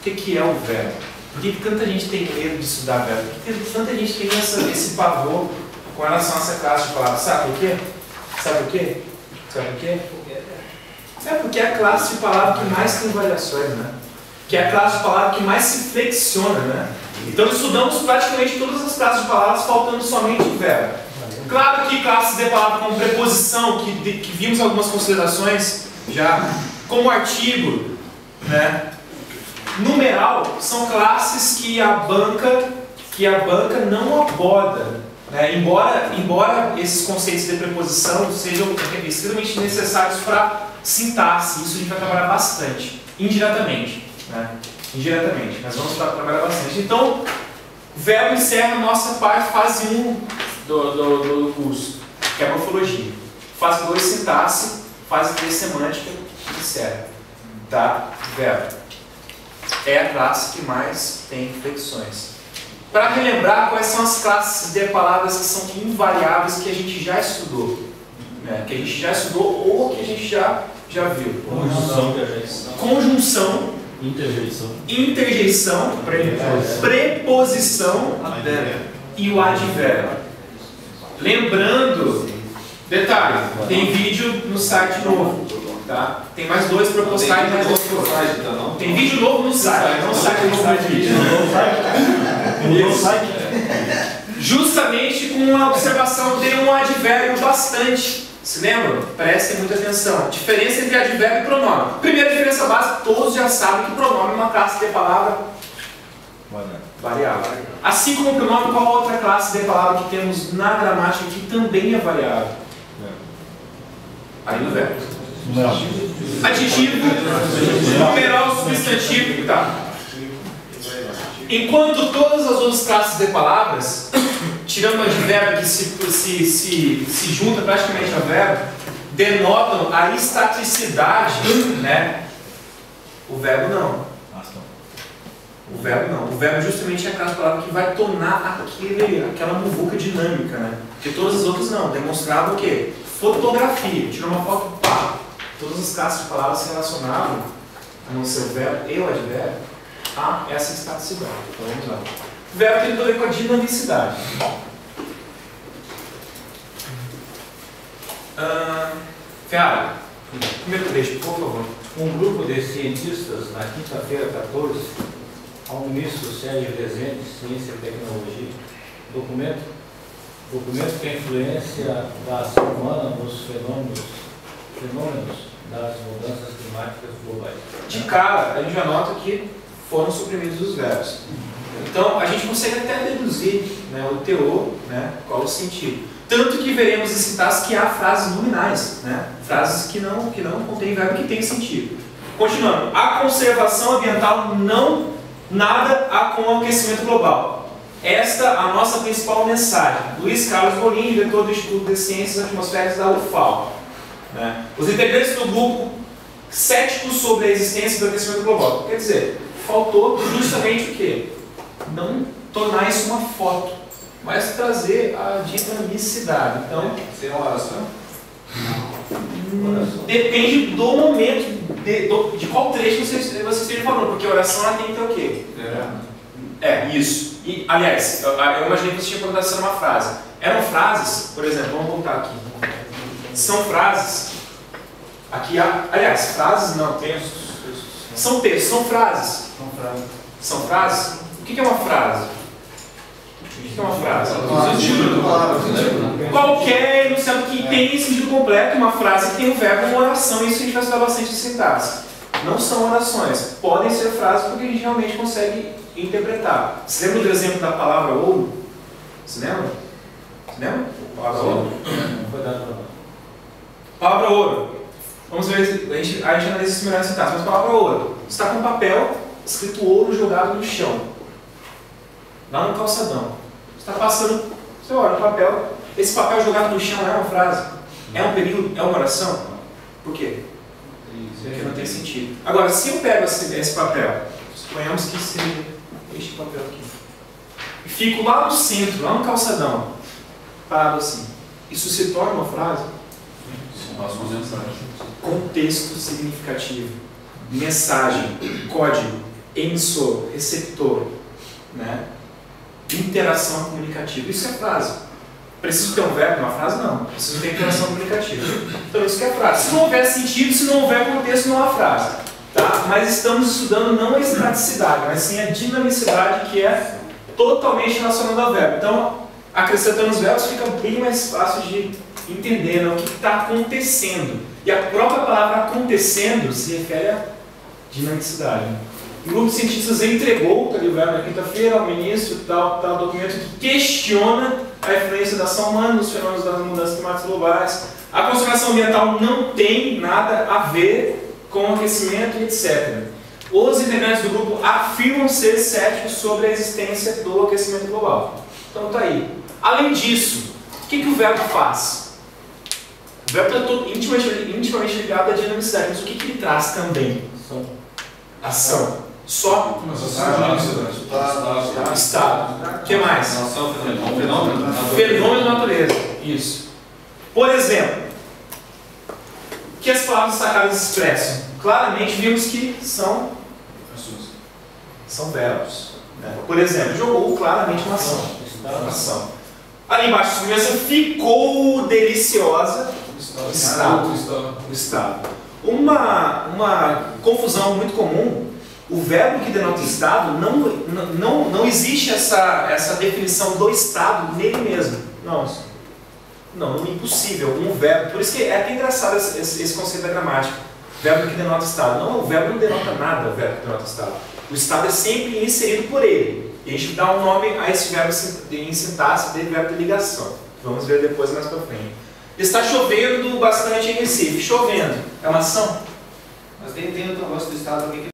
que é o verbo? Por que tanta gente tem medo de estudar verbo? Por que tanta gente tem esse pavor com relação a essa classe de palavras? Sabe por quê? Sabe por quê? Sabe por quê? É porque é a classe de palavra que mais tem variações, né? Que é a classe de palavra que mais se flexiona, né? Então estudamos praticamente todas as classes de palavras, faltando somente o verbo. Claro que classes de palavra como preposição, que vimos algumas considerações já, como artigo, né? Numeral, são classes que a banca não aborda, né? Embora esses conceitos de preposição sejam extremamente necessários para sintaxe, isso a gente vai trabalhar bastante, indiretamente, né? Indiretamente, mas vamos trabalhar bastante. Então, o verbo encerra a nossa fase 1 do curso, que é a morfologia. Fase 2, sintaxe, fase 3, semântica, encerra. Tá? Verbo. É a classe que mais tem flexões. Para relembrar, quais são as classes de palavras que são invariáveis que a gente já estudou? Né? Que a gente já estudou ou que a gente já viu. Conjunção. Interjeição. Preposição. E o advérbio. Lembrando, detalhe, tem vídeo no site novo. Tá? Tem mais 2 para postar e mais 2 para postar. Tem vídeo novo no site, não site novo vídeo. Justamente com a observação de um advérbio bastante. Se lembram? Prestem muita atenção. Diferença entre advérbio e pronome. Primeira diferença básica, todos já sabem que pronome é uma classe de palavra variável. Assim como o pronome, qual outra classe de palavra que temos na gramática que também é variável? Aí no verbo. Adjetivo, numeral, substantivo, tá. Enquanto todas as outras classes de palavras, tirando o advérbio que se junta praticamente ao verbo, denotam a estaticidade, né? O verbo não. O verbo não. O verbo justamente é aquela palavra que vai tornar aquela muvuca dinâmica, né? Porque todas as outras não. Demonstravam o quê? Fotografia. Tirou uma foto, pá. Todas as classes de palavras se relacionavam, a não ser o verbo e o advérbio, a essa estaticidade. Então vamos lá. O verbo tem tudo a ver com a dinamicidade. Ferrari, primeiro trecho, por favor. Um grupo de cientistas, na quinta-feira 14, ao ministro Sérgio Rezende, Ciência e Tecnologia, documento que a influência da ação humana nos fenômenos das mudanças climáticas globais. De cara, a gente já nota que foram suprimidos os verbos. Então, a gente consegue até deduzir, né, o teor, né, qual o sentido. Tanto que veremos em sintaxe que há frases nominais, né, frases que não contêm verbo que tem sentido. Continuando, a conservação ambiental não nada com o aquecimento global. Esta é a nossa principal mensagem. Luiz Carlos Rolim, diretor do Instituto de Ciências Atmosféricas da UFAL. Né? Os integrantes do grupo céticos sobre a existência do aquecimento global. Quer dizer, faltou justamente o quê? Não tornar isso uma foto, mas trazer a dinamicidade. Então, sem uma oração? Depende do momento, de qual trecho você esteja falando, porque a oração ela tem que ter o quê? Isso. E, aliás, eu imaginei que você tinha perguntado se era uma frase. Eram frases, por exemplo, vamos voltar aqui. São frases. Aqui há, aliás, frases não, textos. São textos, são frases. São frases? O que é uma frase? O que é uma frase? Qualquer enunciado que tem sentido completo, uma frase que tem um verbo, uma oração. Isso a gente vai estudar bastante em sintaxe. Não são orações. Podem ser frases porque a gente realmente consegue interpretar. Você lembra do exemplo da palavra ouro? Você lembra? Você lembra? Palavra ouro? Palavra ouro. Vamos ver, a gente analisa isso melhor em sintaxe, mas palavra ouro. Você está com um papel escrito ouro jogado no chão. Lá no calçadão. Você está passando, você olha o papel. Esse papel jogado no chão é uma frase? É um período? É uma oração? Por quê? Porque não tem sentido. Agora, se eu pego esse papel, suponhamos que seja este papel aqui, e fico lá no centro, lá no calçadão, parado assim, isso se torna uma frase? Contexto significativo, mensagem, código. emissor, receptor, né? Interação comunicativa. Isso é frase. Preciso ter um verbo numa frase? Não. Preciso ter interação comunicativa. Então isso que é frase. Se não houver sentido, se não houver contexto, não há frase. Tá? Mas estamos estudando não a estaticidade, mas sim a dinamicidade, que é totalmente relacionada ao verbo. Então, acrescentando os verbos, fica bem mais fácil de entender, né, o que está acontecendo. E a própria palavra acontecendo se refere à dinamicidade. O grupo de cientistas entregou, está ali o verbo na quinta-feira, ao ministro, tal documento que questiona a influência da ação humana nos fenômenos das mudanças climáticas globais. A conservação ambiental não tem nada a ver com o aquecimento e etc. Os integrantes do grupo afirmam ser céticos sobre a existência do aquecimento global. Então está aí. Além disso, o que o verbo faz? O verbo está intimamente ligado à dinamicidade, mas o que ele traz também? Ação. Só? Estado. O que mais? Fenômeno da natureza. Isso. Por exemplo, o que as palavras destacadas expressam? Claramente vimos que são verbos. Né? Por exemplo, jogou claramente uma ação. Ali embaixo, a criança ficou deliciosa. Estado. Uma confusão muito comum. O verbo que denota estado, não existe essa definição do estado nele mesmo. Não, é impossível. Um verbo, por isso que é até engraçado esse conceito da gramática. Verbo que denota estado. Não, o verbo não denota nada, o verbo que denota estado. O estado é sempre inserido por ele. E a gente dá um nome a esse verbo em sintaxe dele, verbo de ligação. Vamos ver depois mais para frente. Está chovendo bastante em Recife. Chovendo. É uma ação? Mas tem o negócio do estado aqui que